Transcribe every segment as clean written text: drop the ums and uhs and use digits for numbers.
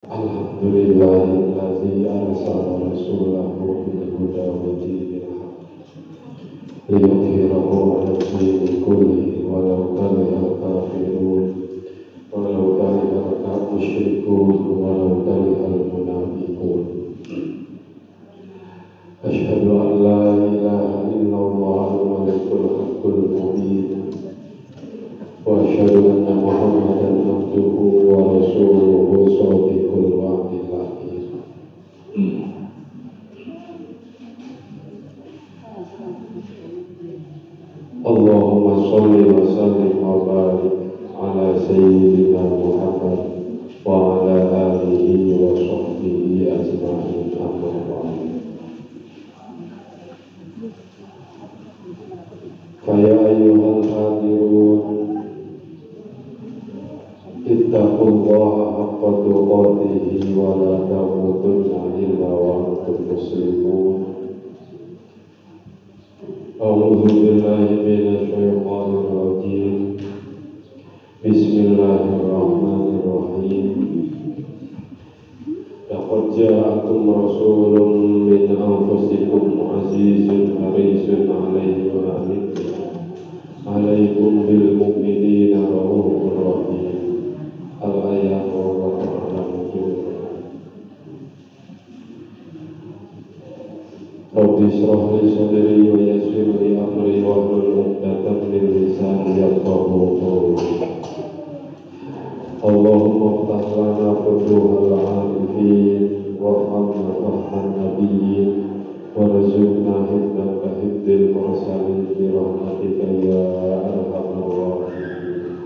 Alhamdulillahillazi arsala rasulahu bil huda wa dinil haqq liyudhhirahu 'ala ad-dini kullihi walau karihal kafirun walau karihal musyrikun walau karihal munafiqun. Asyhadu an la ilaha illallah al-malikul haqqul mubin wa asyhadu anna Muhammadan abduhu wa rasuluhu shadiqul wa'dil amin. Allahumma sholli wa sallim wa barik ala sayyidina Muhammad wa ala alihi wa sahbihi ajma'in, amma ba'd. Faya ayyuhal hadirun, ittaqullaha haqqa tuqatihi wa la tamutunna illa wa antum muslimun. A'udzu billahi minasy syaithanir rajim. Bismillahirrahmanirrahim. Laqad ja'akum rasulun min anfusikum azizun harisun 'alaihi wa alaikum bil mu'minina raufur rahim. Al-ayat wa ta'ala mujur. Rabbi shrah li sadri wa yassir li amri wa hlul 'uqdatam min lisani yafqahu qawli. Allahumma iftah lana futuhal 'arifin warhamna fahman nabiyyin warzuqna hifdzaka hifdzil mursalin bi rahmatika ya arhamar rahimin.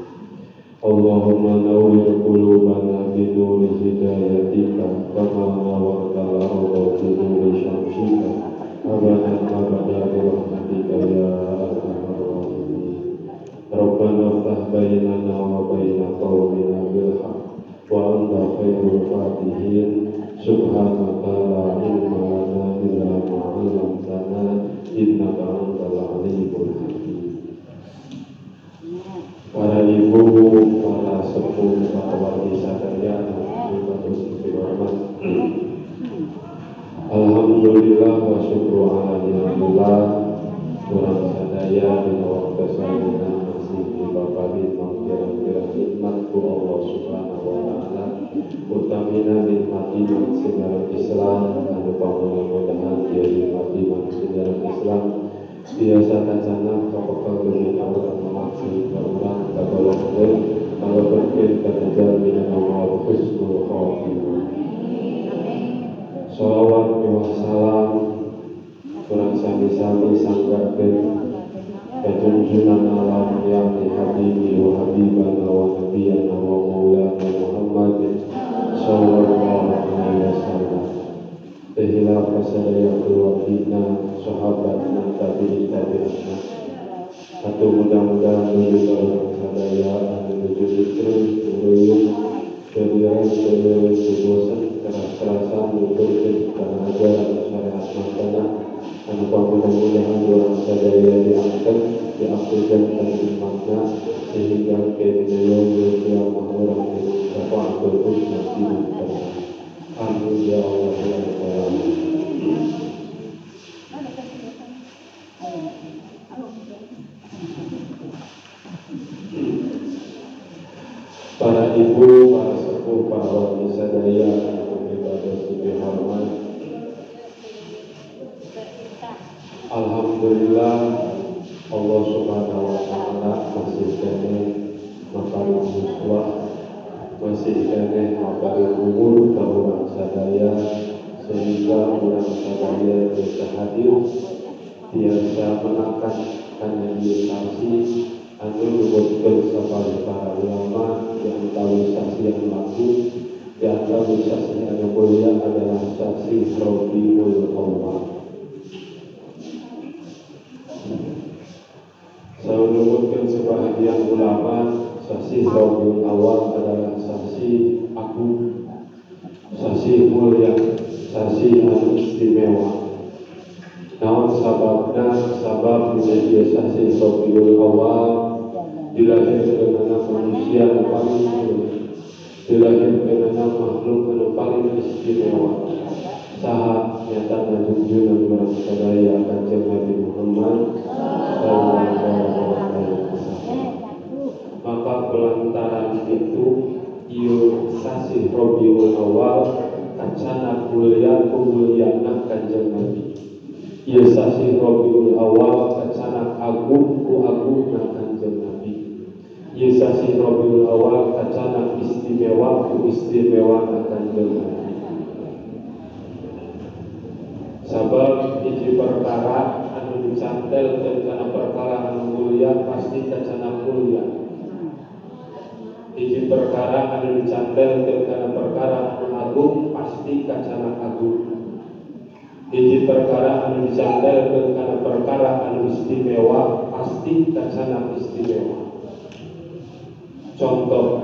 Allahumma nawwir qulubana bi nuri hidayatika kama nawwartal arda bi nuri syamsika abadan abada bi rahmatika ya arhamar rahimin. Rabbana iftah bainana wa baina qaumina bil haqq wa anta khairul fatihin. Subhanaka la ilma lana illa ma 'allamtana innaka antal alimul hakim. Para ibu, para sepuh, para wali sadaya, alhamdulillah wa syukru ala ni'matillah. Kurang sadaya dina waktu salina masih dibapari mangkira-kira nikmat ku Allah subhanahu wa ta'ala. Utamina nikmati segala Islam, anu pamudah-mudahan dia nikmati segala Islam. Biasakan sana kapal dunia orang memaksi orang kagolong kalau berpikir kejar dengan Allah husnul khotimah. Sholawat wa salam kurang sami-sami sanggakeun kajunjunan alam yakni habibi wa habibana wa nabiyana wa maulana Muhammad sallallahu alaihi wasallam. Tehila pasadaya keluargina, sahabat dan tabi'in. Atau mudah-mudahan menuju orang sadaya menuju terus meruyung kediri bosan keras-kerasan berpikir karena ajaran syariat makanan. Tanpa mudah-mudahan orang sadaya diangkat, diaktifkan dan dimakna sehingga kemudian berkiamah orang yang syafaat berhubungan hidup. Amin ya Allah ya Rabbal. Para ibu, para sepuh, para wali sadaya yang beribadah sibuk hormat. Alhamdulillah Allah subhanahu wa ta'ala masih kene mapari muswah, masih kene mapari umur orang sadaya sehingga orang sadaya bisa hadir biasa menangkan hanya saksi anu disebutkan sebagai para ulama yang tahu saksi yang laku yang tahu saksi yang mulia adalah saksi Rabiul Awwal. Saya menyebutkan sebahagian ulama saksi Rabiul Awwal adalah saksi agung, saksi mulia, saksi anu istimewa. Namun sabab menjadi saksi Rabiul Awwal dilahirkan dengan manusia yang paling mulia, dilahirkeunana makhluk anu paling istimewa saha nyatana junjungan urang sadaya Kanjeng Nabi Muhammad sallallahu alaihi wasallam. Maka pelantaran itu ieu sasi Rabiul Awal kacana mulia kumuliana Kanjeng Nabi. Ieu sasi Rabiul Awal kacana agung ku agungna Kanjeng Nabi. Ieu sasi Rabiul Awal kacana istimewa ku istimewana Kanjeng Nabi. Sabab hiji perkara anu dicantelkeun kana perkara anu mulia pasti kacana mulia. Hiji perkara anu dicantelkeun kana perkara anu agung pasti kacana agung. Hiji perkara anu dicantelkeun kana perkara anu istimewa pasti kacana istimewa. Contoh,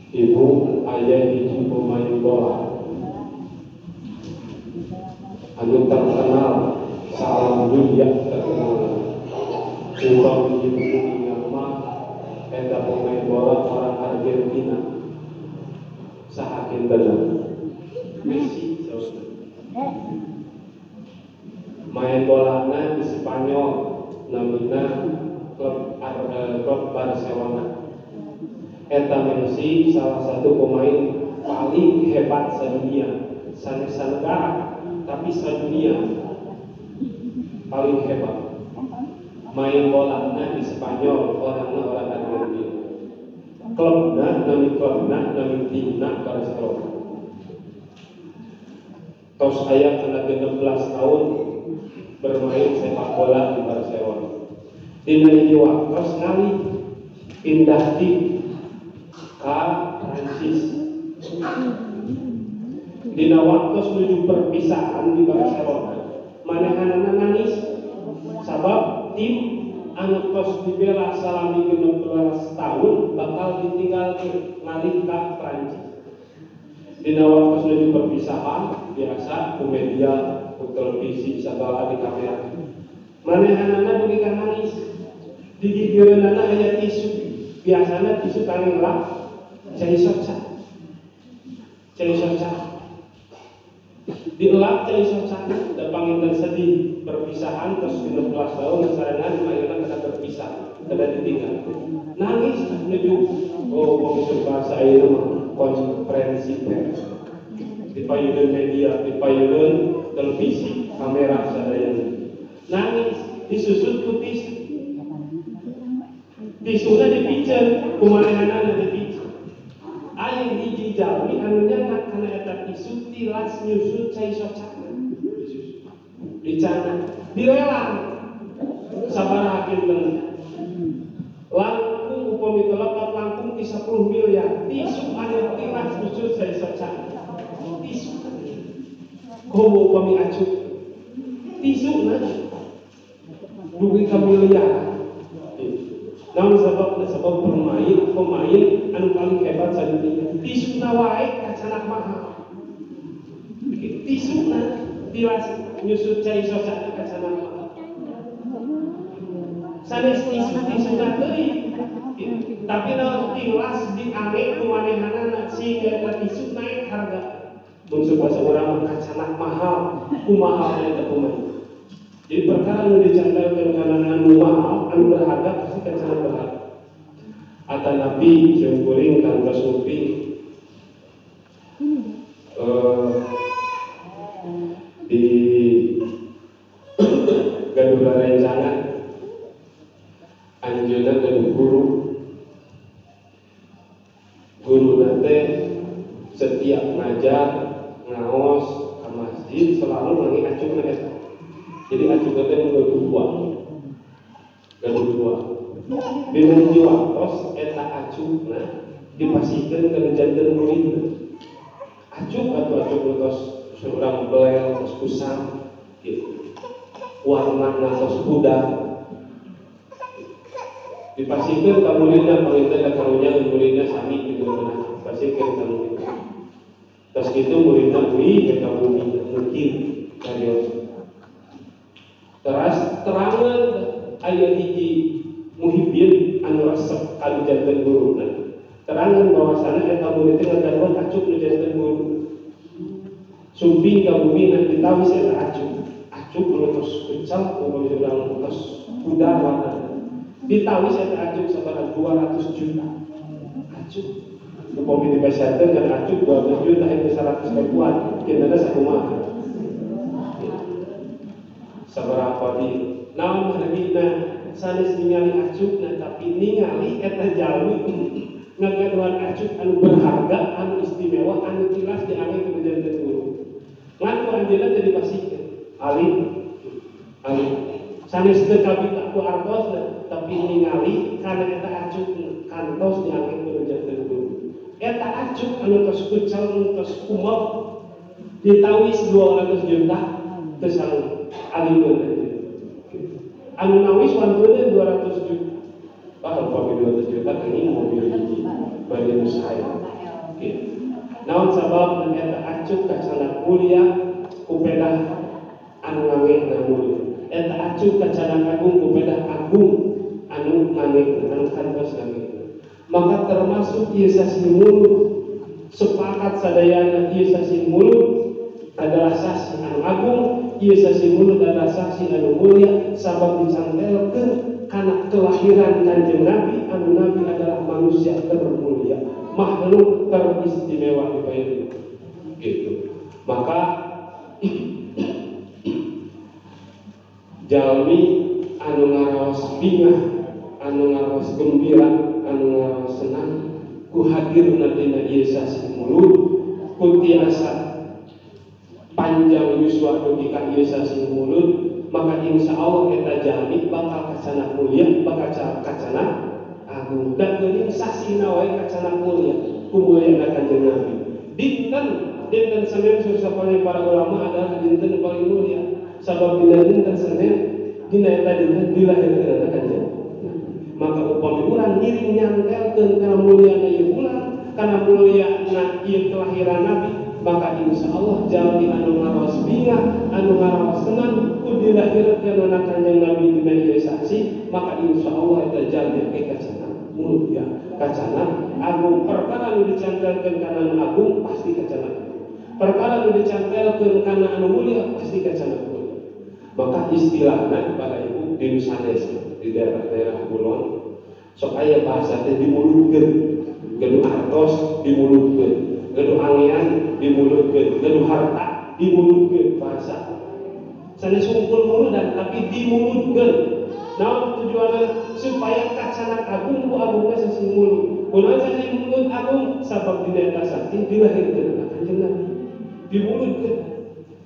ibu ayah hiji pemain bola anu terkenal salam dunia terkenal. Urang hiji puguh mah eta pemain bola orang Argentina. Saha kinten Messi main bolana di Spanyol namina klub Barcelona. Eta Messi salah satu pemain paling hebat sedunia, sanes negara tapi sedunia paling hebat. Main bolana di Spanyol orangna orang Argentina. Klubna nami timna Barcelona. Tos aya kena 16 tahun bermain sepak bola di Barcelona. Dina hiji waktos ngali pindah di ka Prancis. Dina waktos menuju perpisahan di Barcelona, manehanana nangis sabab tim anu tos dibela salami 16 tahun bakal ditinggalkeun ngalih ka Prancis. Dina waktos menuju perpisahan biasa ku media, ku televisi sagala di kamera. Manehanana beuki ka nangis. Di gigireunana aya tisu. Biasana tisu kangge ngelap cai soca. Dielap cai socana da panginten sedih perpisahan terus 16 tahun sarengan ayeuna kada berpisah, kada ditinggal. Nangis menuju maksud bahasa ayeuna mah konferensi pers. Dipayeuneun media, dipayeuneun televisi, kamera sadayana. Nangis disusut ku tisu. Tisuna dipiceun, kumanehanana dipiceun. Aya hiji jalmi anu nyanak kana eta tisu tilas nyusut cai socana. Dicana, dilelang. Sabaraha kinten. Langkung upami telepon langkung ti 10 miliar. Tisu anu tilas nyusut cai socana. Tisu. Komo upami acuh. Tisuna dugi ka miliar. Namun sebab pemain anu paling hebat sadunia. Tisuna wae kacana mahal. Tisuna tilas nyusut cai socana kacana mahal. Sanes tisuna teuing. Tapi naon tilas diange ku manehanana sehingga eta tisu naik harga. Mun bahasa urang kacana mahal, kumaha eta pemain. Jadi perkara anu dicantelkeun kana anu mahal, anu berharga pasti kacana berharga. Ata Nabi jeung kuring kantos nepi di Gadula Rencangan anjeunna anu guru nate setiap ngajar ngaos ka masjid selalu ngangi acungna eta. Jadi acungna teh gaduh dua. Dina hiji waktos eta acungna dipasikeun ka janten muridna. Acung tos surang belel tos kusam gitu. Warna tos pudar. Dipasikeun ka muridna panginten ka karunya muridna sami gitu beunang. Pasikeun ka muridna. Tos kitu muridna ui ka bumi mungkin karios. Teras terangan aya hiji muhibbin anu resep anu janten guruna. Terangan bahwasana eta murid teh ngagaduhan acuk nu janten guru. Sumping ka bumi nan ditawis eta acuk. Acuk nu tos kencang upami urang tos udara. Ditawis eta acuk sabaraha 200 juta. Acuk. Upami dibasakeun kan acuk 200 juta itu 100 ribuan. Kinana sakumaha? Sabaraha di naon hargina sanes ningali acukna tapi ningali eta jalmi ngagaduhan acuk anu berharga, anu istimewa, anu jelas diangge ku janten guru. Ngan ku anjeunna jadi basikeun. Alim sanes teu kabita ku artosna tapi ningali kana eta acuk kantos diangge ku janten guru. Eta acuk anu tos kucel anu tos kumep ditawis 200 juta teu sanggup alimeun. Anu nawis wantunya 200 juta. Bahkan pakai 200 juta ini mobil hiji bagi saya. Naon sabab eta acuk ka sangat mulia kupedah anu ngangge mulia. Eta acuk ka sangat agung kupedah agung anu ngangge anu kantos ngangge. Maka termasuk ieu sasi mulut sepakat sadayana ieu sasi mulut adalah sasi anu agung. Ieu sasi mulut adalah saksi anu mulia sabab dicantelkeun kana kelahiran Kanjeng Nabi anu Nabi adalah manusia termulia, makhluk teristimewa di dunia. Gitu. Maka jalmi anu ngaraos bingah, anu ngaraos gembira, anu ngaraos senang ku hadirna dina ieu sasi mulut ku tiasa panjang yuswa dugi ka ieu sasi mulut, maka insya Allah eta jalmi bakal kacana mulia, bakal kacana agung. Dan geuning sasina wae kacana mulia, kumuliaan Kanjeng Nabi. Dinten Senin susapane para ulama adalah dinten paling mulia. Sabab dina dinten Senin dina eta dinten dilahirkeun Kanjeng. Maka upami urang ngiring nyantelkeun kana muliana ieu bulan, kana muliana ieu kelahiran Nabi, maka insya Allah jalmi anu ngaraos bingah, anu ngaraos senang, ku dilahirkeun anak Kanjeng Nabi dina ieu sasi, maka insya Allah eta jalmi kacana mulia, kacana agung. Perkara anu dicantelkeun kana anu agung pasti kacana agung. Perkara anu dicantelkeun kana anu mulia pasti kacana mulia. Maka istilahna para ibu di sanes di daerah-daerah kulon sok aya bahasa teh dimulutkeun, geus artos dimulutkeun, geus angean dimulutkeun, geus harta dimulutkeun bahasa. Sanes sungkul muludan tapi dimulutkeun. Naon tujuanna supaya kacana agung ku agungna sasi mulut. Kunaon sasi mulut agung sabab dina eta sakti dilahirkeun Kanjeng Nabi. Dimulutkeun,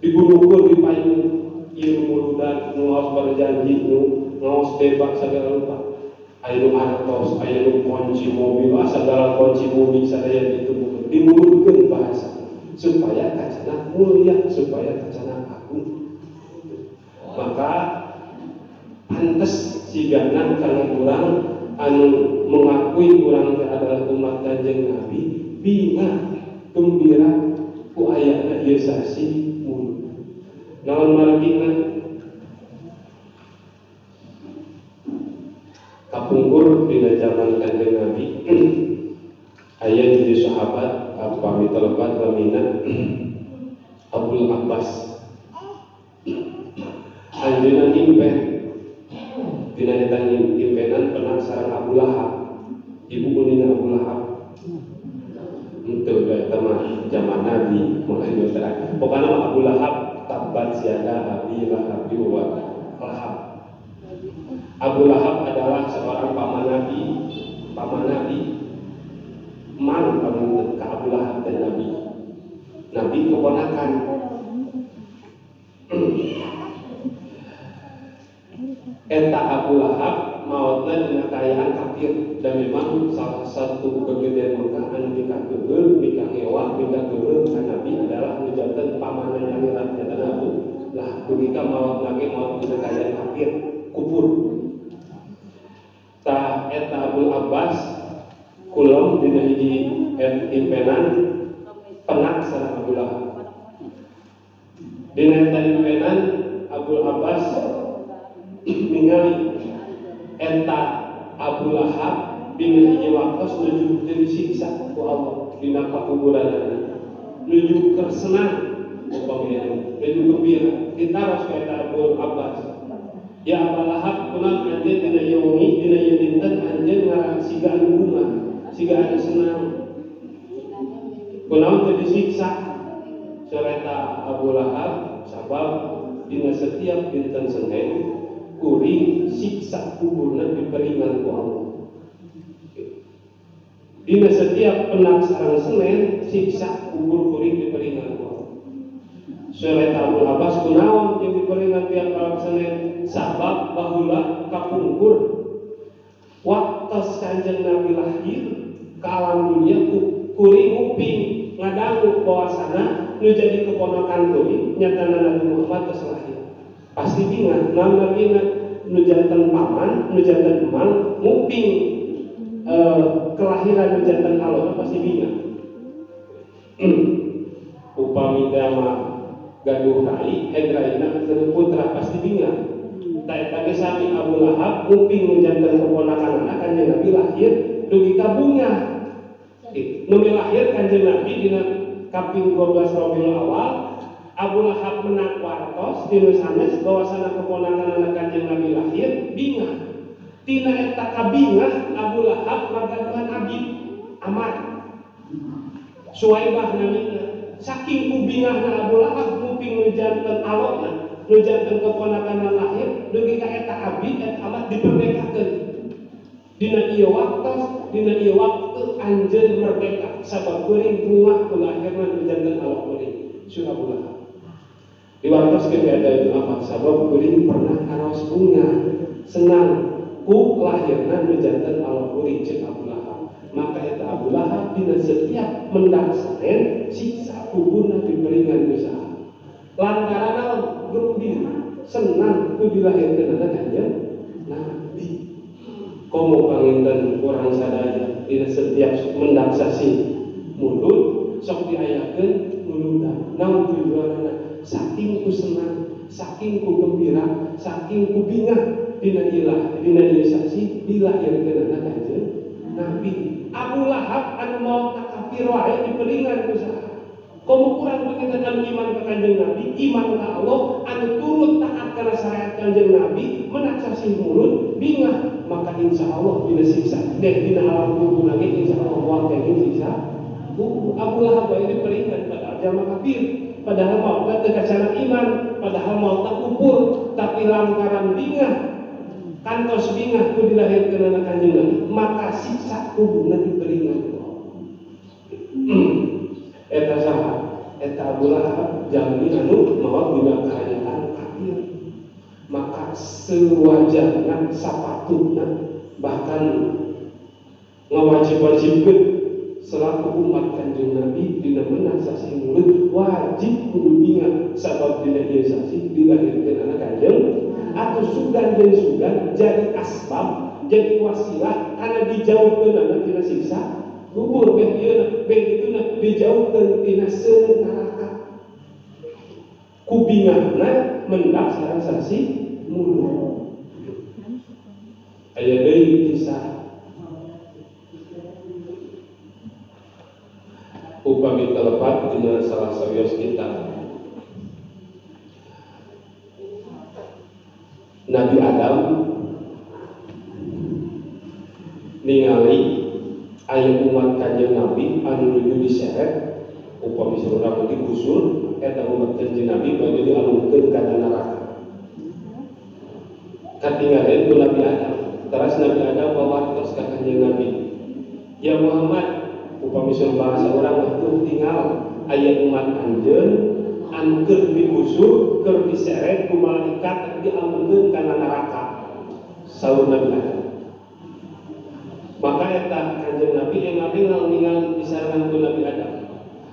digulungkeun di payung ieu muludan nu ngaos berjanji nu ngaos bebas sagala rupa. Aya nu artos, aya nu kunci mobil, sagala kunci mobil sadaya ditubuhkeun, dimulutkeun bahasa supaya kacana mulia, supaya kacana agung. Maka pantes sigana kana urang anu mengakui urang teh adalah umat Kanjeng Nabi bingah gembira ku ayana ieu sasi mulut. Naon margina kapungkur dina zaman Kanjeng Nabi aya jadi sahabat upami telepat lamina Abdul Abbas anjeunna impen dina eta impenan pernah sareng Abu Lahab, ibu kuningna Abu Lahab. Itu eta mah zaman Nabi mulai dosa. Pokoknya Abu Lahab tabat siada Abi Lahab wa Lahab. Abu Lahab adalah seorang paman Nabi, man paling ke Abu Lahab dan Nabi keponakan. Eta Abu Lahab mautna dina kayaan kafir dan memang salah satu kegedean Mekah anu dikakeun mika ngewa mika keureuh ka Nabi adalah nujanten pamanna nyaliran eta Abu Lahab dugika maut lagi maut dina kayaan kafir kubur. Tah eta Abu Abbas kulon dina hiji impenan penak sareng Abu Lahab. Dina eta impenan Abu Abbas ningali eta Abu Lahab dina hiji waktos nuju disiksa ku Allah dina pakuburanana, nuju kersenang upamina, nuju gembira ditaros ka eta Abu Abbas. Ya Aba Lahab kunaon anjeun dina ieu wengi dina ieu dinten anjeun ngarang siga anu bunga, siga anu senang. Kunaon teu disiksa? Cerita Abu Lahab sabab dina setiap dinten Senin kuring siksa kuburna diperingan ku Allah. Dina setiap pendaftaran Senin siksa kubur kuring diperingan ku Allah. Cerita Abu Abbas kunaon yang diperingan tiap malam Senin sabab baheula kapungkur waktos Kanjeng Nabi lahir ke alam dunia kuring uping ngadangu bahwasana nu jadi keponakan kuring nyatana Nabi Muhammad geus lahir. Pasti bingung naon nabina nu janten paman, nu janten emang nguping kelahiran nu janten alona pasti bingung. Upami mah gaduh rai hegraina teu putra pasti bingung. Ta eta ge sami Abu Lahab nguping nu janten keponakan anak Kanjeng Nabi lahir dugi ka bungah. Nu lahir Kanjeng Nabi dina kaping 12 Rabiul Awal, Abu Lahab menang wartos dina sanes bahwasana keponakan anak Kanjeng Nabi lahir bingah. Tina eta kabingah Abu Lahab magaduhan Abi Amar Suwaibah namina. Saking kubingahna Abu Lahab nguping nu janten alona, nu janten keponakan lahir dugi ka eta Abi eta Amar diperdekakeun. Dina ieu waktu anjeun merdeka sabab kuring bunga ku lahirna nu janten Allah kuring surah Abu Lahab. Diwartos ke ada itu apa? Sabab kuring pernah karaos bunga senang ku lahirna nu janten Allah kuring ceuk Abu Lahab. Maka eta Abu Lahab dina setiap mendak Senin siksa kuburna diperingan dosa. Lantaran gembira senang ku dilahirkeun anak Kanjeng Nabi. Komo panginten kurang sadaya dina setiap mendak sasi mulut sok diayakeun mulutan naon tujuanna saking ku senang saking ku gembira saking ku bingah dina ieu sasi dilahirkeun anak Kanjeng Nabi. Abu Lahab anu maot kafir wae diperingan ku saha? Komo kurang panginten anu iman ka Kanjeng Nabi, iman ka Allah, anu turut taat kana syariat Kanjeng Nabi, menak sasi mulut bingah maka insya Allah bila siksa dina alam kubur lagi insya Allah wakil siksa Abu Lahab ini peringan pada jamaah kafir padahal mau teu kacara iman padahal mau tak kubur tapi lantaran bingah kantos bingah ku dilahirkeun anak Kanjeng Nabi maka siksa kuburna diperingan eta saha eta Abu Lahab jalmi anu maot dina kaayaan kafir. Maka sewajarna sapatutna bahkan ngawajib-wajibkeun selaku umat Kanjeng Nabi dina meunang sasi mulut wajib kudu ingat sabab dina ieu sasi dilahirkeun anak Kanjeng atuh sugan jeung sugan jadi asbab jadi wasilah kana dijauhkeun anak tina siksa kubur beh ieu beh dituna dijauhkeun tina seung neraka kubingahna mendak sareng sasi mulut. Aya deui kisah upami telepat dina salah sawios kitab Nabi Adam ningali aya umat Kanjeng Nabi anu nuju diseret upami saurang digusur eta umat Kanjeng Nabi bade dialungkeun kana neraka. Katinggalin ku Nabi Adam terus Nabi Adam mawartos ka Kanjeng Nabi ya Muhammad upami bahasa urang tuh tinggal aya umat anjeun anu keur digusur keur diseret ku malaikat dialungkeun kana neraka saur Nabi Adam. Maka eta Kanjeng Nabi yang ningali disarangan ku Nabi Adam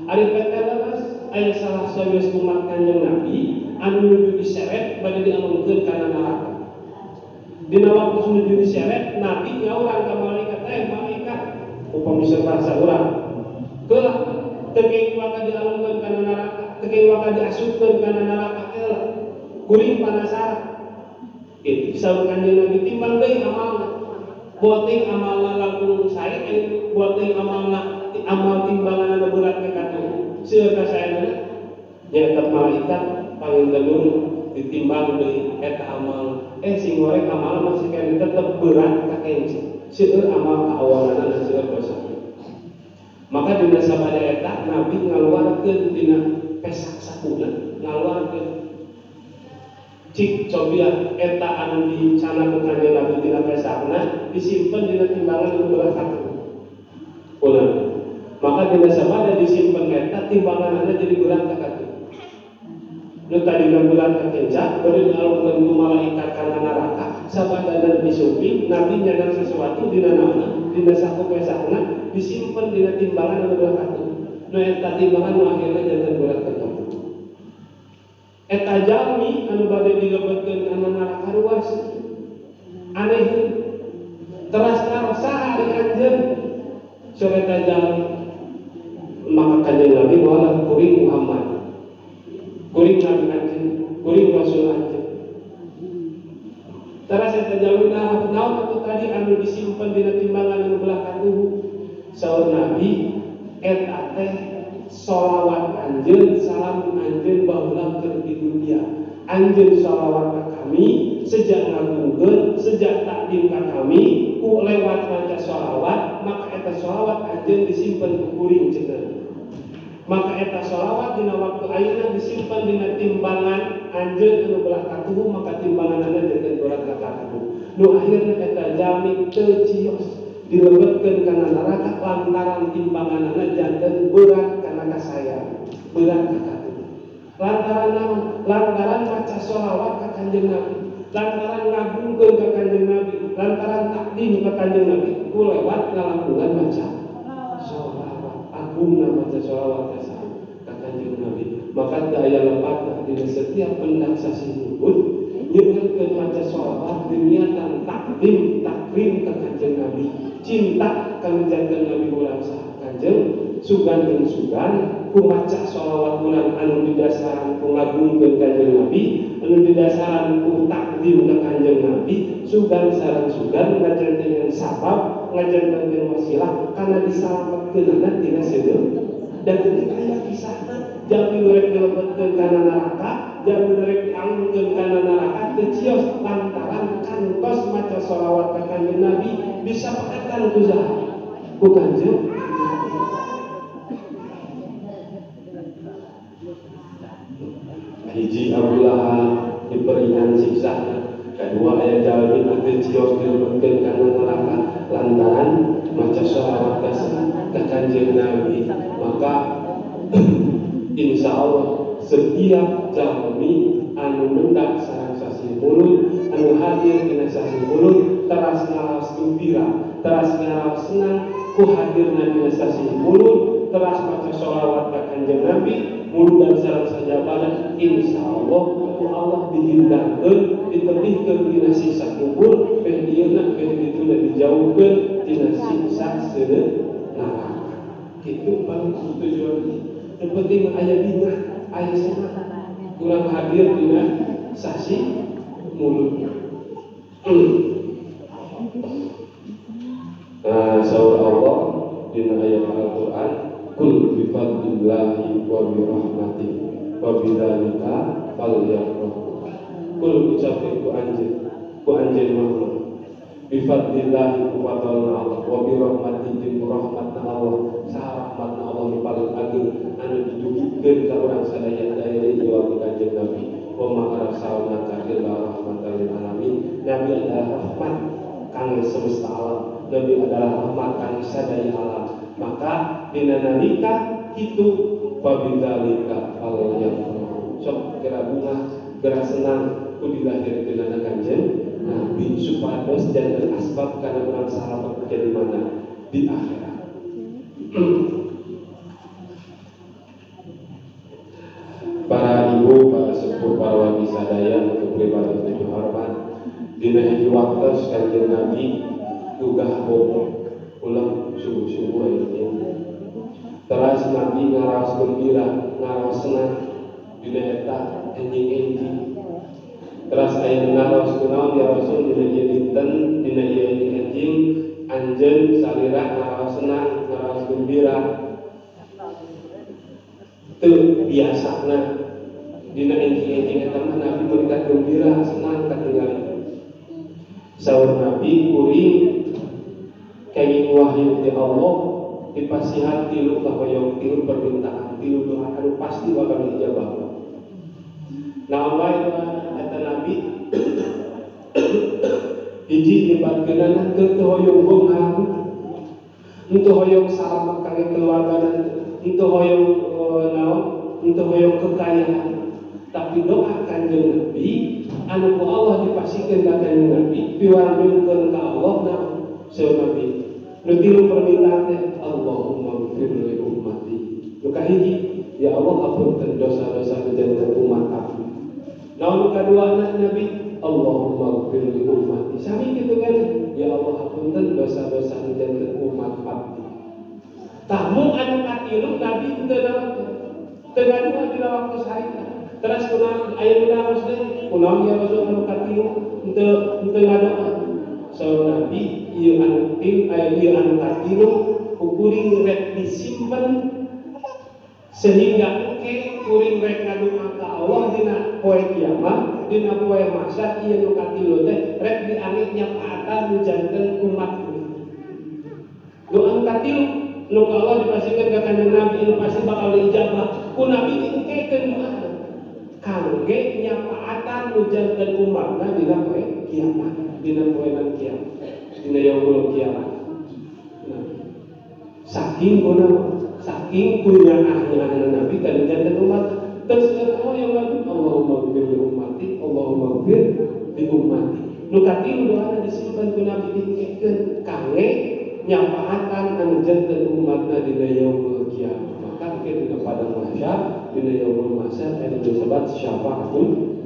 ari petelas aya salah sawios umat Kanjeng Nabi anu nuju diseret bade dialungkeun kana neraka. Dina waktu menuju diseret, Nabi nyaurang ka malaikat, malaikat, upami bahasa urang, keulah teu waka dialungkeun kana neraka, teu waka diasupkeun kana neraka, keulah kuring panasaran. Saur Kanjeng Nabi timbang deui amalna. Boting amalna langkung sae boting amal timbangan anu berat ke katuh seueur ka saena nyaeta malaikat pangintenun ditimbang deui eta amal sing goreng amal masih kaya tetep berat ka kenci seueur amal ka awanana dan seueur dosa. Maka dina sabada eta Nabi ngaluarkeun dina pesak sakuna ngaluarkeun cik cobian eta anu dicana ku kanjeng Nabi dina pesakna disimpen dina timbangan anu berat katuh. Ulah. Maka dina sabada disimpen eta timbanganna jadi berat ka katuh. Nu tadi berat ka kenca beureun dialungkeun ku malaikat kana neraka sabada disuping Nabi nyadar sesuatu dina naonna dina saku pesakna disimpen dina timbangan anu berat katuh. Nu eta timbangan nu akhirna janten berat ka katuh. Eta jalmi anu bade dilebetkeun kana neraka ruas aneh teras saha ari anjeun sore eta jalmi maka kanjeng Nabi wala kuring Muhammad kuring Nabi anjeun kuring Rasul anjeun teras eta jalmi naon atuh tadi anu disimpen dina timbangan anu belah katuh saur Nabi eta teh sholawat anjeun salam anjeun baheula keur di dunia anjeun sholawat ka kami sejak ngagungkeun sejak takdim ka kami ku lewat maca sholawat maka eta sholawat anjeun disimpen ku kuring cenah maka eta sholawat dina waktu ayeuna disimpen dina timbangan anjeun anu belah katuh maka timbanganna janten berat ka katuh nu akhirna eta jalmi teu cios dilebetkeun kana neraka lantaran timbanganna janten berat kana kasaya berat ka katuh lantaran naon lantaran maca sholawat ka kanjeng Nabi lantaran ngagungkeun ka kanjeng Nabi lantaran takdim ka kanjeng Nabi ku lewat ngalangkungan maca sholawat agungna maca sholawat ka kanjeng Nabi maka teu aya lepatna dina setiap pendak sasi Uhud nyeungeun maca sholawat niatan takdim takrim ka kanjeng Nabi cinta kami jantan Nabi ulang saha kanjeng sugan jeung sugan ku maca sholawat ulang anu didasaran ku ngagungkeun kanjeng Nabi anu didasaran ku takdim ka kanjeng Nabi sugan sareng sugan ngajantengan sabab ngajantengan wasilah kana disalametkeunana tina seuneu dan ketika aya kisahna jalmi rek dilebetkeun kana neraka jalmi rek diangkeun kana neraka teu cios lantaran kantos maca sholawat ka kanjeng Nabi bisa pakatan ku saha ku kanjeng hiji Abu Lahab diberikan siksana kedua aya jalmi anu cios dilebetkeun kana neraka lantaran maca sholawat ka kanjeng Nabi maka insya Allah setiap jalmi anu mendak sareng sasi mulut anu hadir dina sasi mulut teras ngaraos gembira teras ngaraos senang ku hadirna dina sasi mulut teras maca sholawat ka kanjeng Nabi mulut dan sareng sajabana insya Allah ku Allah dihindarkeun ditebihkeun dina siksa kubur beh dieuna beh ditunda dijauhkeun dina siksa seuneu neraka kitu paling tujuan yang penting aya dina aya senang kurang hadir dina sasi mulut saur Allah dina ayat Al-Quran kul bifadlillahi wa birahmatihi wa bidzalika falyafrahu kul ucapkeun ku anjeun Muhammad bifadlillahi ku fadlna Allah wa birahmatihi jeung rahmatna Allah saha rahmatna Allah nu paling agung anu didugikeun ka urang sadaya daya ieu kanjeng Nabi wa ma arsalnaka illa rahmatan lil alamin Nabi adalah rahmat kangge semesta alam Nabi adalah rahmat kangge sadaya alam maka dina nalika kitu fabidzalika falyafrahu sok geura bunga geura senang ku dilahirkeunana kanjeng Nabi supados janten asbab kana urang sahabat jadi mana di akhirat para ibu, para sepuh, para wali sadaya untuk pribadi tujuh hormat dina hiji waktu kanjeng Nabi tugah bobo ulang subuh-subuh ini teras Nabi ngaraos gembira ngaraos senang dina eta enjing-enjing Teras aya naros kunaon ya Rasul dina ieu dinten dina ieu anjing anjeun salira ngaraos senang ngaraos gembira teu biasana dina anjing-anjing eta mah Nabi berikan gembira senang katingali saur Nabi kuring kenging wahyu ti Allah dipasihan tilu kahoyong tilu permintaan tilu doa anu pasti bakal dijabah. Naon wae eta Nabi hiji nyebatkeunana teu hoyong beunghang teu hoyong salamet kangge keluargana teu hoyong naon teu hoyong kekayaan tapi doa kanjeng Nabi anu ku Allah dipasikeun ka kanjeng Nabi piwarengkeun ka Allah naon saur Nabi nu tilu permintaan teh Allahumma ighfir li ummati nu kahiji ya Allah ampunkeun dosa-dosa janten umat aku naon nu kaduana Nabi Allahumma ighfir li ummati sami kitu kan ya Allah ampunkeun dosa-dosa janten umat abdi tamu anu katilu Nabi teu naon teu ngadua dina waktu saita terus kunaon aya dina harus deui kunaon ya Rasul anu katilu teu ngadoa saur Nabi ieu anu katilu kuring rek disimpen sehingga engke kuring rek ngadoa ka Allah dina poe kiamat dina poe mahsyar ieu anu katilu teh rek diangit nyafaatan nu janten umat doa katilu nu Allah dipasikeun ka kanjeng Nabi nu pasti bakal diijabah ku Nabi engkekeun doa kangge nyafaatan nu janten umatna dina poe kiamat dina poe nan kiamat dina yaumul kiamat. Nah, saking kunyaahnya Nabi kan janten umat terus yang Nabi Allahumma ighfir li ummati Allahumma ighfir li ummati nu katilu doana disimpen ku Nabi dikekeun kangge nyafaatan anu janten umatna dina yaumul kiamat maka dina padang mahsyar dina yaumul mahsyar anu disebut syafaatul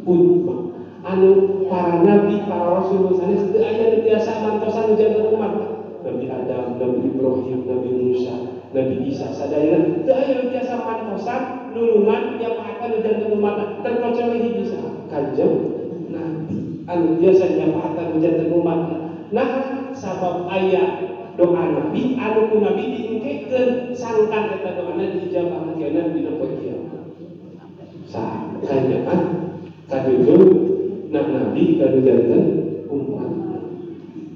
ummah anu para nabi, para rasul sanes teu aya nu tiasa mantosan janten umat. Nabi Adam, Nabi Ibrahim, Nabi Musa, Nabi Isa sadayana teu aya nu tiasa mantosan nulungan nyapaatan janten umat terkecuali hiji Kanjeng Nabi anu tiasa nyapaatan janten umat. Nah, sabab aya doa Nabi anu ku Nabi diengkekeun sangkan eta doana dijabah keuna dina poe kiamat. Sakanya kadeudeung nah Nabi kanu janten umat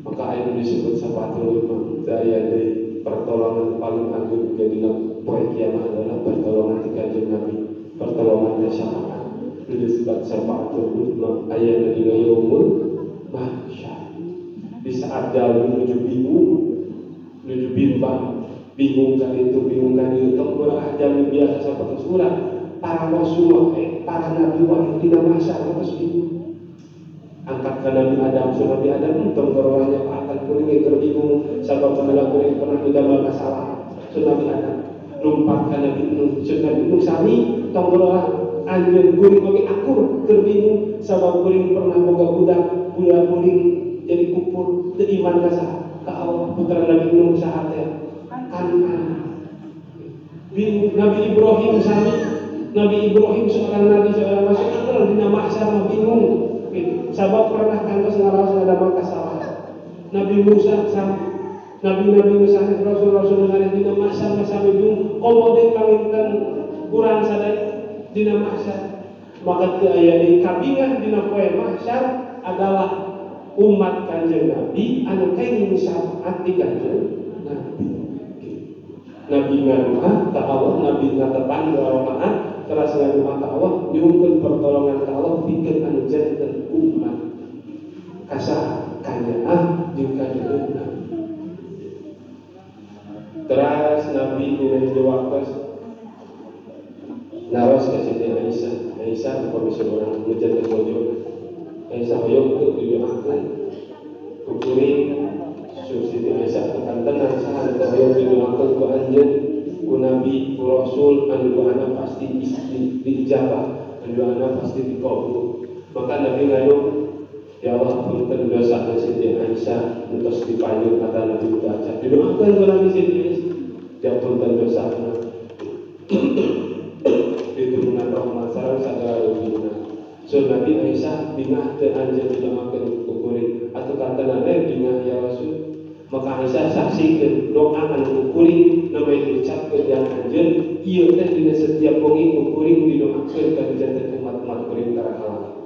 maka aya disebut sapatul ummah daya dari pertolongan paling agung dina poe kiamat adalah pertolongan ti kanjeng Nabi pertolongan syafaat disebut sapatul ummah aya dina yaumul mahsyar di saat jalan menuju bingung menuju bimbang bingung kan itu tengkurah jam biasa sapatul surat para rasul para nabi wahai tidak mahsyar terus bingung angkat ke Nabi Adam, Nabi Adam untung korbannya akan kuring terbingung sabab menolak kuring pernah menjambal masalah Nabi Adam lompat ke Nabi Nuh Nabi Nuh sami tongkorolan anjeun kuring bagi akur terbingung sabab kuring pernah boga budak kuring jadi kupur teu iman ka Allah putra Nabi Nuh saha teh Kan'an bingung Nabi Ibrahim sami Nabi Ibrahim seorang nabi seorang rasul akal dina mahsyar bingung sabab pernah kantos ngaraos ngadamel kasalahan. Nabi Musa sama Nabi-Nabi Musa Rasul-Rasul ngare dina mahsyar sami bingung komo deui kawinten kurang sadaya dina mahsyar. Maka teu aya deui kabingan dina poe mahsyar adalah umat Kanjeng Nabi anu kenging syafaat di Kanjeng Nabi. Nabi ngadoa ka Allah, Nabi ngatepan doa rokaat teras ngadoa ka Allah, nyuhkeun pertolongan ka Allah pikeun anu janten umat. Kasaha kanyaah jeung kanjeng Nabi. Teras Nabi dina waktos naros ka Siti Aisyah komisi urang nu janten bojo. Aisyah hoyong teu didoakeun ku kuring Siti Aisyah kekantenan saha teu hoyong didoakeun ku anjeun ku Nabi ku Rasul anu doana pasti diijabah anu doana pasti dikabul. Maka Nabi ngayuh ya Allah punten dosa Siti Aisyah terus dipanggil kata Nabi baca didoakeun ku Nabi Siti Aisyah dipunten dosana diturunan rahmat sareng sagala ruhina So Nabi Aisyah bingah teu anjeun didoakeun ku kuring atuh kantana we bingah ya Rasul. Maka Aisyah saksikeun doa anu kuring namanya diucapkeun yang anjeun ieu teh dina setiap wengi ku kuring didoakeun ka janten umat-umat kuring tarakala.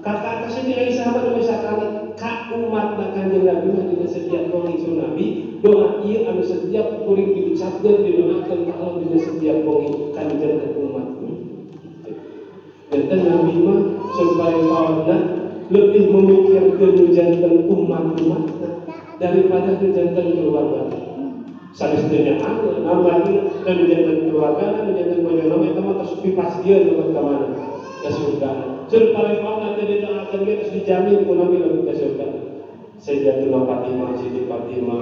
Kata Siti Aisyah mah nu sakali ka umat Kanjeng Nabi mah dina setiap wengi so Nabi doa ieu anu setiap kuring diucapkeun didoakeun ka Allah dina setiap wengi ka janten umat. Dan Nabi mah supaya kawanna lebih memikirkan jantan umat-umatna daripada jantan keluarga. Sanesnya angin, namanya dan jantan keluarga dan jantan bojono itu mah terus dipastian ke mana ke surga. Supaya kawanna teh doakeun ge terus dijamin ku Nabi lebih ke surga. Sayyidatuna Fatimah, Siti Fatimah,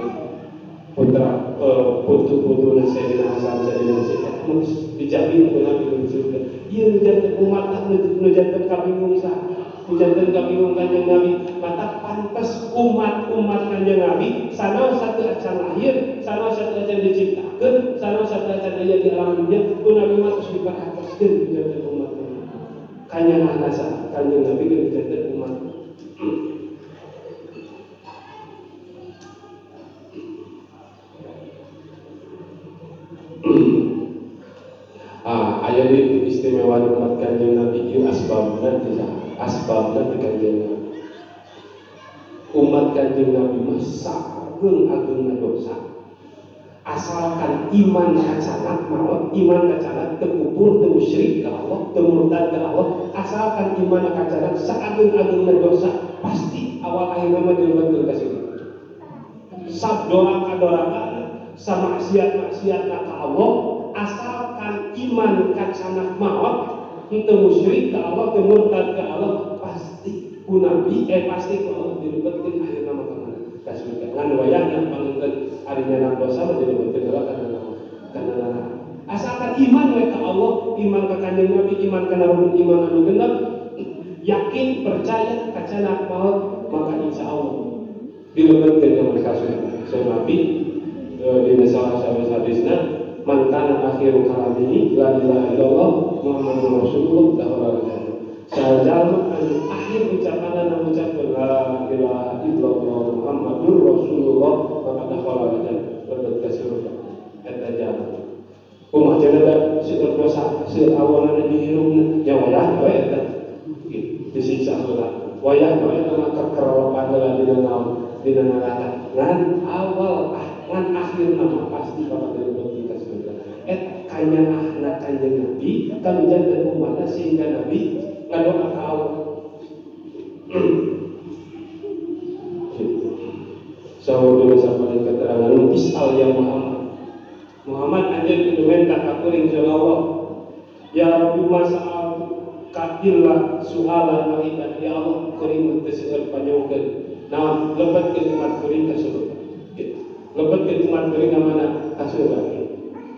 putra putu Sayyidina Hasan, Sayyidina Husain terus dijamin ku Nabi lebih surga. Ia menjadi umat menjadi kabingung sah, menjadi kabingung Kanjeng Nabi. Mata pantas umat Kanjeng Nabi, sana satu acan lahir, sana satu acan diciptakan, sana satu acan ayat di alam dunia. Tu Nabi mah terus diperhatikan menjadi umat. Kanjeng Nasa, Kanjeng Nabi menjadi umat. Ayat ini istimewa umat Kanjeng Nabi itu asbabna di Kanjeng Nabi. Umat Kanjeng Nabi masa agung dosa. Asalkan iman kacanat maut, iman kacanat tekupur, temusyrik ke Allah, temurtad ke Allah. Asalkan iman kacanat seagung dosa, pasti awal akhir nama dilebur ke sini. Sabdorak-adorakan, sama maksiat ke Allah. Asalkan iman kacanat maut, temusyrik ke Allah, temurtad ke Allah, pasti ku Nabi, pasti ku Allah dilebetkeun akhir nama kemana ka surga. Ngan wayahna pangeunkeun arinya dosa mah dilebetkeun heula kana neraka. Asalkan iman we ka Allah, iman ka Kanjeng Nabi, iman kana rukun iman anu genep, yakin percaya kacanat maut, maka insya Allah dilebetkeun ka surga. So Nabi dina salah satu hadisna man kana akhiru kalamihi la ilaha illallah Muhammadur Rasulullah dahara jannah. Sajal anu akhir ucapan mengucapkan la ilaha illallah Muhammadur Rasulullah maka dahara jannah lebet ka surga eta jannah. Kumaha cenah seueur dosa seuawanna dihirupna nya wayah we eta disiksa heula. Wayah we eta mah kekeropan heula dina naon dina neraka. Ngan awal ngan akhir nama pasti bakal dilebet ka surga. Kanjeng anak Kanjeng Nabi kan jantan umatnya sehingga Nabi ngadoa ka Allah. Saudara sahabat keterangan isal ya Muhammad anjeun kudu minta ka kuring jeung Allah. Ya Rabbi masa'al kaillah sualan wahidan ya Allah kuring teu seueur panyongkeun. Nah, lebetkeun umat kuring ka surga. Lebetkeun umat kuring ka mana? Ka surga.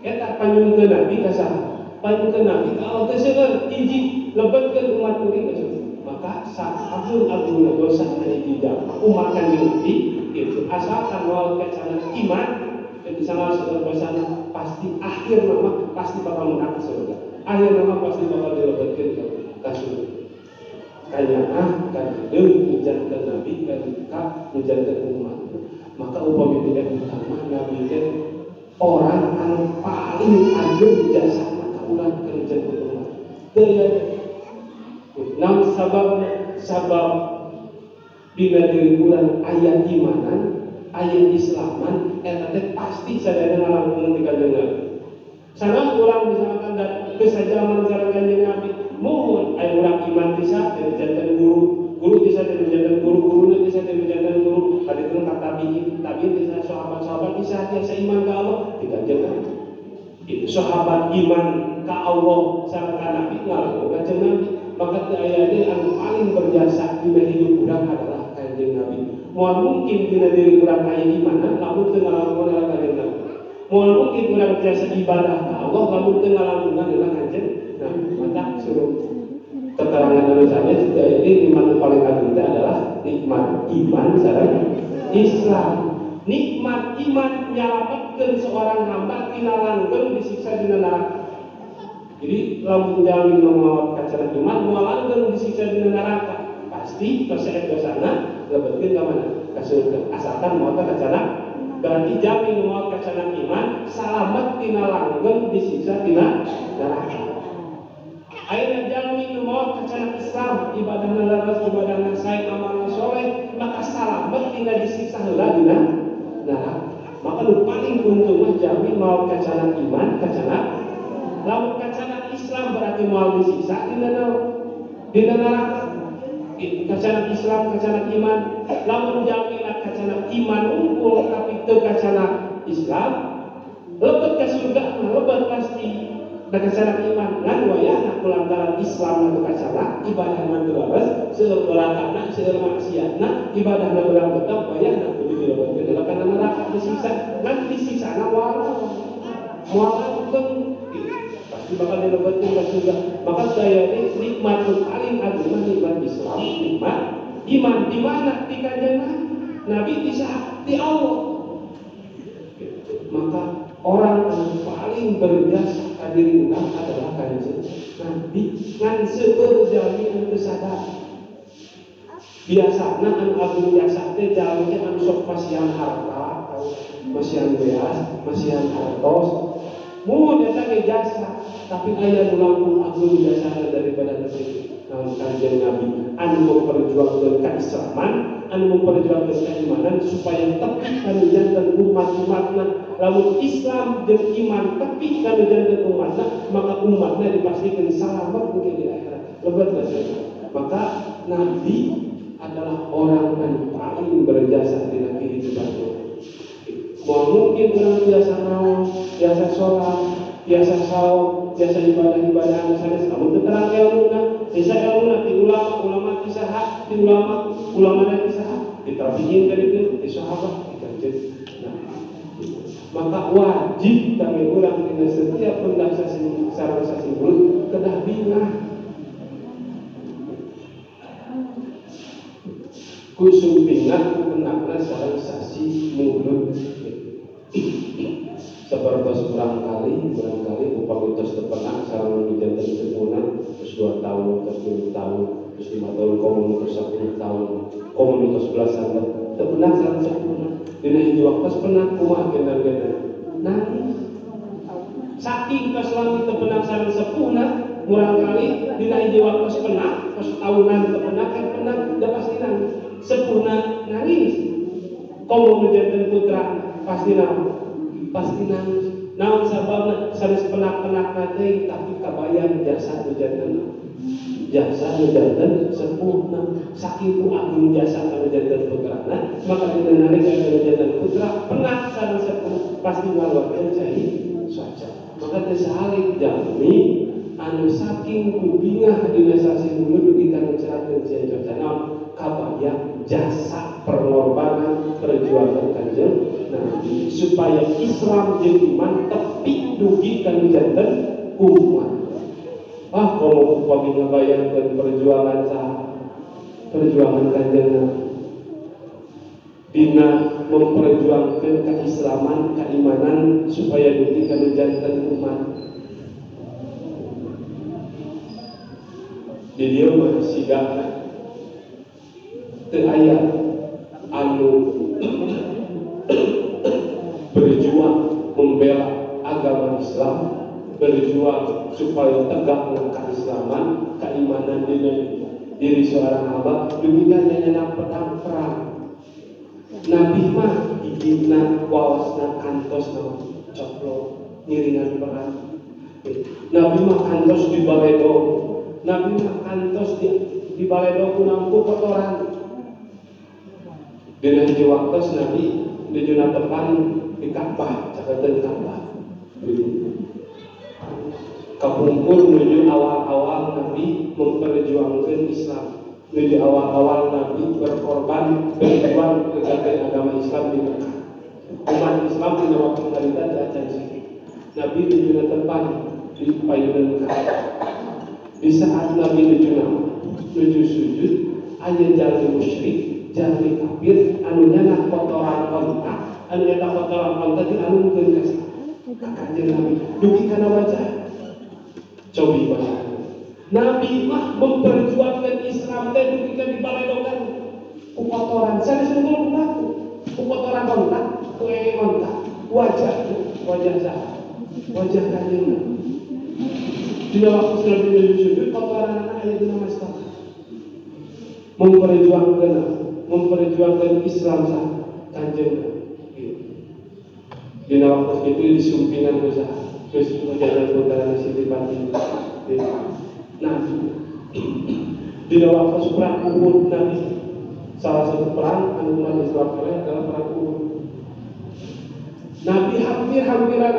Eta panyungkeun Nabi ka saha? Panyungkeun Nabi ka Allah teh seueur hiji lebetkeun umat kuring ka surga. Maka sahagung-agungna dosa anu dijam umat Kanjeng Nabi itu asalkan wal kacanat iman itu sama seueur dosana pasti akhir nama pasti bakal menang ka surga. Akhir nama pasti bakal dilebetkeun ka surga. Kayana kanjeun janten Nabi ka janten umat. Maka upami tidak utama Nabi teh orang anu paling agung jasana ka urang kerja umat. Teu nam sabab dina diri urang aya imanan, aya islaman, eta teh pasti sadaya ngalamun ti Kanjeng Nabi. Sana urang misalkan geus sajaman sareng Kanjeng Nabi, mohon aya urang iman bisa dari janten guru bisa dari janten guru bisa dari janten guru, kaditu ka tabiin bisa sahabat bisa yang seiman ka Allah ti Kanjeng Nabi. Itu sahabat iman ka Allah sareng ka Nabi ngalamun Kanjeng Nabi. Maka ayatnya yang paling berjasa di hidup urang adalah Kanjeng Nabi. Moal mungkin dina diri urang aya imanan lamun teu ngalamun Kanjeng Nabi. Moal mungkin urang biasa ibadah ka Allah lamun teu ngalamun Kanjeng Nabi. Maka suruh keterangan anu sanes ini nikmat paling agung adalah nikmat iman sareng Islam. Nikmat iman nyelametkeun seorang hamba tina langgeng disiksa dina neraka. Jadi lamun jalmi maot kacana iman moal disiksa di neraka pasti terseet dosana lebetkeun ka mana ka surga asalkan maot kacana. Berarti jalmi maot kacana iman salamet tina langgeng disiksa tina neraka. Ayeuna jalmi maot kacana Islam ibadahna leres ibadahna sae amal soleh maka salamet tina disiksa heula dina neraka. Maka nu paling untung mah jalmi maot kacana iman kacana lamun kacana Islam berarti moal disiksa di neraka. Kacana Islam, kacana iman. Lamun jalmi kacana iman unggul tapi teu kacana Islam, lebet ka surga mah lebet pasti. Da kacana iman ngan wayahna kulantaran Islam atau kacana ibadahna teu leres, seueur beratana, seueur maksiatna, ibadahna urang betep wayahna kudu dilebetkeun kana neraka disiksa. Ngan disiksana moal pasti bakal dilebetkeun ka surga. Maka saya ini nikmat paling agung nikmat Islam, nikmat iman di mana di kanjeng Nabi bisa di Allah. Maka orang yang paling berjasa ka diri urang adalah kanjeng Nabi. Ngan seueur jalmi anu sadar. Biasana anu agung jasa teh jalmi anu sok pasihan harta, pasihan beas, pasihan hartos. Mun eta ge jasa, tapi aya nu langkung agung jasana daripada teu kanjeng Nabi anu memperjuangkeun keislaman, anu memperjuangkeun keimanan supaya tepi kana janten umat-umatna. Lamun Islam jeung iman tepi kana janten umatna, maka umatna dipastikan selamat mungkin di akhirat. Lebetna maka Nabi adalah orang yang paling berjasa di kehidupan. Mau mungkin orang biasa naon, biasa sholat, biasa saum, biasa ibadah-ibadah anu sanes namun teu terang ilmuna, bisa ilmuna ti ulama ti saha, ti ulama ti saha, ditabiin ka dieu, ti sahabat, ti kanjeng. Nah, maka wajib kami urang dina setiap hendak sareng sasimbul kedah bingah. Kusum bingah kenakna sareng sasi mulut. Seperti barangkali upamitos tepenang sareng dijanten sepunan terus 2 tahun, terus 10 tahun, terus 5 tahun, komunitas 10 tahun, komunitas belasan tahun, tepenang sareng sepunan. Dina hiji waktu penang kumaha genar-genar nangis. Saking keselami tepenang sareng sepunan, barangkali dina hiji waktu penang, pas tahunan tepenang kan penang da pasti nangis. Sepunan nangis. Komo dijanten putra pasti nangis. Naon sababna sanes penak-penakna teh tapi kabayang jasa nu janten. Jasa nu janten sempurna. Saking ku agung jasa nu janten putrana, maka dina nalika nu janten putra penak sareng sepuh pasti ngaluarkeun cai saja. Maka teu sahalik jalmi anu saking ku bingah dina sasi hulu dugi kana cerahkeun cai saja. Naon kabayang jasa pengorbanan perjuangan kanjeng Nabi supaya Islam jeung iman tepi dugi kana janten umat. Kalau upami ngabayangkeun perjuangan perjuangan kanjeng Nabi dina memperjuangkeun keislaman, keimanan supaya dugi kana janten umat. Di dieu mah siga teu aya anu berjuang membela agama Islam, berjuang supaya tegak keislaman, keimanan diri seorang hamba demikian nyanyian perang. Nabi mah hijina wawasna kantos coplok ngiringan perang. Nabi mah kantos di baledo, Nabi mah kantos di baledo kunangku kotoran. Dina hiji waktos Nabi dijuna tepan di Ka'bah, cakeun Ka'bah. Kapungkur menuju awal-awal Nabi memperjuangkan Islam, menuju awal-awal Nabi berkorban berjuang menegakkan agama Islam di Mekah. Umat Islam di waktu harita acan sikit. Nabi dijuna tepan di payunan Ka'bah. Di saat Nabi menuju sujud, aya jalmi musyrik, jalmi kafir anu nyana kotoran onta, anu eta kotoran onta dialungkeun ka kanjeng Nabi dugi kana wajah. Cobi bahasa. Nabi mah memperjuangkan Islam teh dugikan di baledogan ku kotoran. Saya disebut mengaku ku kotoran kontak, ku kontak, wajah saya, wajah kanjengna. Di waktu sudah menuju kotoran anak ayat nama Islam. Memperjuangkan Islam sah kanjengna. Di waktu itu disumpingan usaha. Terus jalan putaran Siti Fatimah. Nah, di waktu perang Uhud Nabi, salah satu perang anu umat Islam adalah perang Uhud. Nabi hampir-hampiran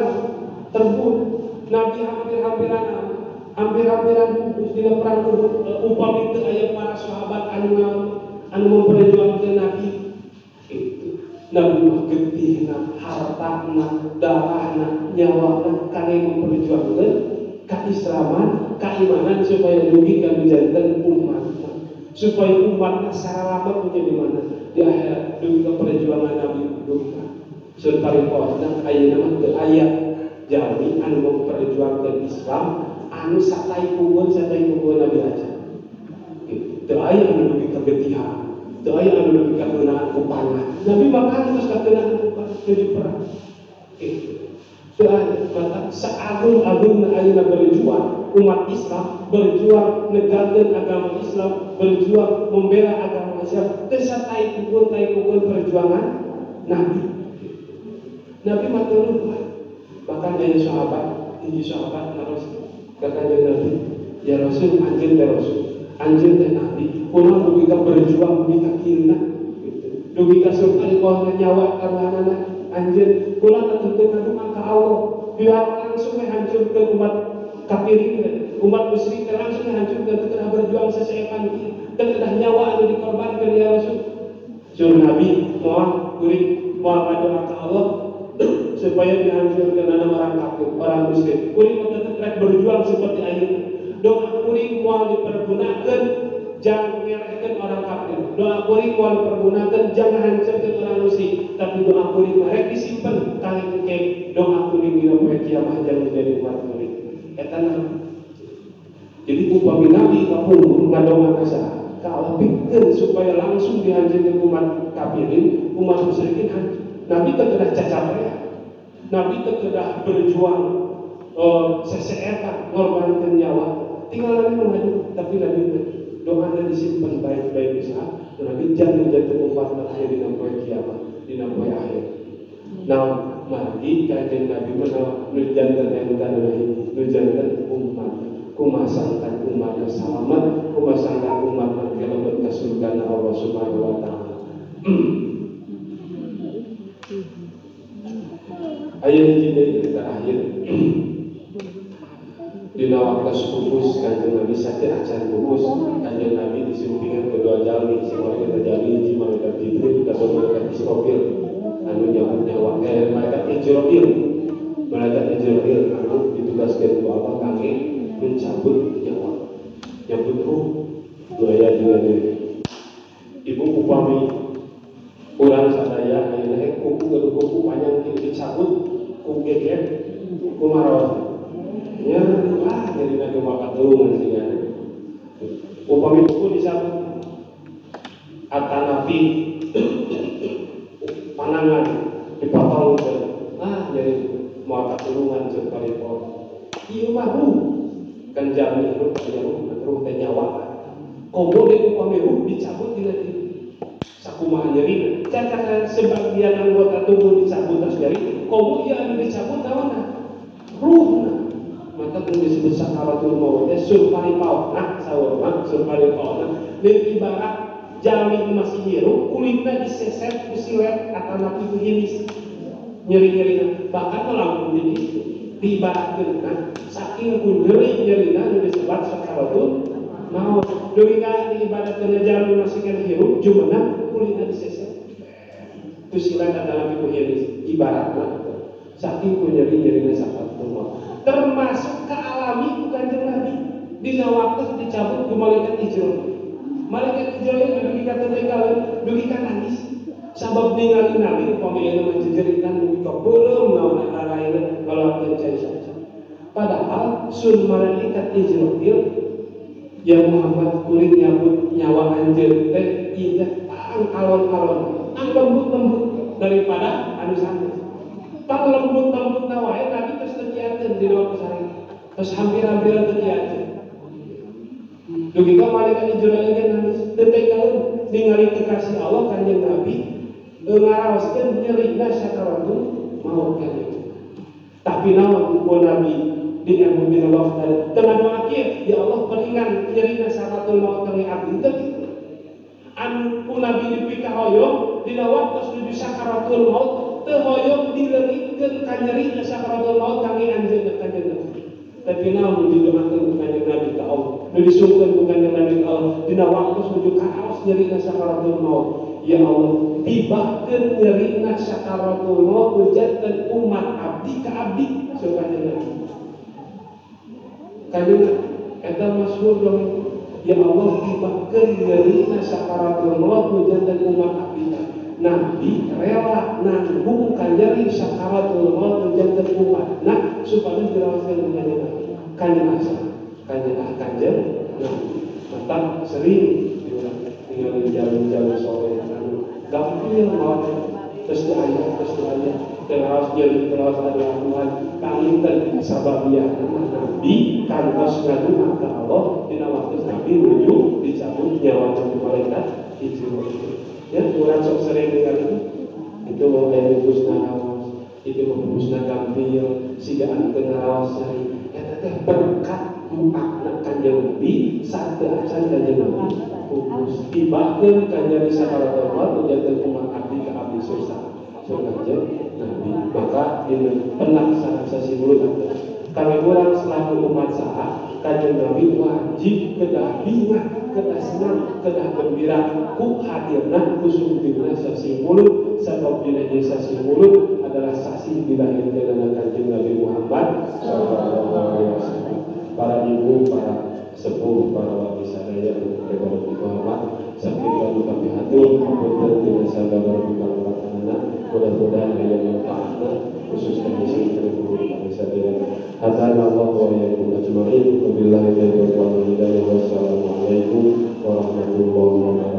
terbunuh. Nabi hampir-hampiran gugus di perang Uhud. Upami teu aya para sahabat anu memperjuangkan Nabi. Nabi mah getihna, hartana, darahna, nyawana kane memperjuangkan keislaman, keimanan supaya dugikan menjadikan umat, supaya umatnya selamat menjadi mana di akhirat dugikan perjuangan Nabi dugikan. Serta ripohna ayeuna teu aya jalmi anu memperjuangkan Islam anu satai puguh Nabi aja. Teu aya anu dugikan getihan. Teu aya anu dugikan keunaan ku panah. Nabi makan terus kakeunaan ku jadi perang. Teu aya mata saagung-agungna ayeuna berjuang umat Islam, berjuang negakeun agama Islam, berjuang membela agama Islam. Teu satai puguh perjuangan Nabi. Nabi mah teu lupa. Bahkan dari sahabat naros ka kanjeng Nabi, ya Rasul anjeun teh Rasul. Anjeun teh Nabi, kunaon dugi ka berjuang dugi ka kieuna gitu. Dugi ka surga koana nyawa karuhanana anjeun kunaon teu ngadu ka Allah. Biar langsung hancurkeun umat kafirin, umat musyrik langsung hancurkeun teu kedah berjuang sesepan kieu. Teu kedah nyawa anu dikorbankeun ya Rasul. Suruh Nabi mohon kuring moal doa ka Allah supaya dihancurkan orang kafir, orang musyrik. Kuring tetap berjuang seperti ayeuna. Doa kuring moal dipergunakan jangan ngerehkeun orang kafir. Doa kuring moal dipergunakan jangan hancurkeun orang musyrik. Tapi doa kuring rek disimpen kali ke doa kuring dina poe kiamat jangan menjadi umat kuring. Eta jadi upami Nabi kapungkur ngadoa ka Allah pikeun supaya langsung dihancurkeun umat kafirin, umat musyrikin hancur. Nabi teu kedah cacapean. Nabi teu kedah berjuang seseetan ngorbankeun nyawa. Tinggal Nabi mengadu, tapi Nabi doanya disimpan baik-baik bisa. Nabi jangan menjadi umat akhir di poe kiamat, di poe akhir. Nah, mari kanjeng Nabi menjantan yang menjantan umat, kumasangkan umat selamat, kumasangkan umat kelebet ke surga Allah Subhanahu wa taala. Ayat ini kita akhir. Dina waktu pupus kanjeng Nabi sakit acan pupus kanjeng Nabi disumpingan kedua jalmi si malaikat jalmi si malaikat Jibril kata malaikat Israfil anu nyabut nyawa malaikat Israfil anu ditugaskan ku Allah kangge mencabut nyawa nyabut ruh doaya juga deui ibu upami urang sadaya ayeuna kuku panjang dicabut ku geger ku marawat ya jadi nabi maka tulungan sih kan upami buku disabut atanapi panangan dipotong jadi maka tulungan sekali pun ieu mah kan jamin ruh teh nyawa komo de upami ruh dicabut dina sakumaha nyeri cacakan sebagian anggota tubuh dicabut tas nyeri komo ieu anu dicabut naonna ruhna maka disebut sakaratul maut surpari pautna saurna surpari pautna dan ibarat jami masih hirup kulitnya diseset ku silet atana itu hilis nyeri-nyeri bahkan lamun diibaratkeun saking ku nyeri-nyerina nu disebut sakaratul maut deui ka diibaratkeun jami masih kan hirup jumenna kulitnya diseset ku silet atana itu hilis ibaratna saking ku nyeri-nyerina sakaratul maut termasuk kealami kanjeng Nabi dina waktu dicabut ke malaikat Israil. Malaikat Israil dugi ka teu dugi ka nangis. Sabab ningali Nabi upami anu menjejeritan dugi ka beureum naon raraina ngalakeun cai saja. Padahal sun malaikat Israil yang Muhammad kuring nyabut nyawa anjeun teh ingat tang alon-alon, tang lembut-lembut daripada anu santai. Tang lembut-lembut wae Nabi terus tekiakeun di waktu sare. Terus hampir-hampiran tekiakeun. Dugi ka malaikat Israil ge nangis teu tegaeun ningali kekasih Allah kanjeng Nabi ngaraoskeun nyerina sakaratul maut kanjeng. Tapi naon ku Nabi di ilmu binallah dan tengah doa kieu ya Allah peringan nyerina sakaratul maut kami abdi teh kitu. Anu ku Nabi dipika hoyong dina waktu menuju sakaratul maut teu hoyong dileungitkeun ka nyerina sakaratul maut kami anjeunna kanjeng Nabi. Tapi naon didoakeun ku kanjeng Nabi ka Allah, nu disungkeun ku kanjeng Nabi ka Allah dina waktu menuju karaos nyerina sakaratul maut. Ya Allah, tibahkeun nyerina sakaratul maut janten umat abdi ka abdi kanjeng Nabi. Kanjeng eta masyhur dong. Ya Allah, tibahkeun nyerina sakaratul maut janten umat abdi. Nabi rela nanggung kanjeng sakaratul maut janten umat. Nah, supaya dirawatkeun kanjeng Nabi. Kanjeng asa, kanjeng Nabi. Mata sering ningali jalan-jalan sore anu gampil maut terus diayat terus jadi terus adalah Tuhan kami dan sababiah Nabi kantos ngadu ka Allah dina waktu Nabi menuju dicabut nyawa malaikat Israil. Ya, urang sok sering ningali itu mau aya busna raos, itu mau busna gampil siga anteng raos sari eta teh berkat doa kanjeng Nabi sareng acan kanjeng Nabi fokus tibahkeun kanjeng sakaratul maut janten umat abdi ka abdi surga Nabi. Maka dina pelaksanaan sasi mulut kami urang selaku umat saha kanjeng Nabi wajib kedah bingat, kedah senang, kedah gembira ku hadirna ku sumpingna sasi mulut sabab dina sasi mulut adalah sasi dilahirkeunna kanjeng Nabi Muhammad sallallahu alaihi wasallam. Para ibu, para sepuh, para wali sadaya kepada Muhammad sakit lalu kami hatur punten dengan sabar di kalangan anak mudah-mudahan ayat manfaatna khususnya di sini kami sadaya. Hatta Allah wa yakum ajma'in wabillahi taufiq wal hidayah wassalamu alaikum warahmatullahi wabarakatuh.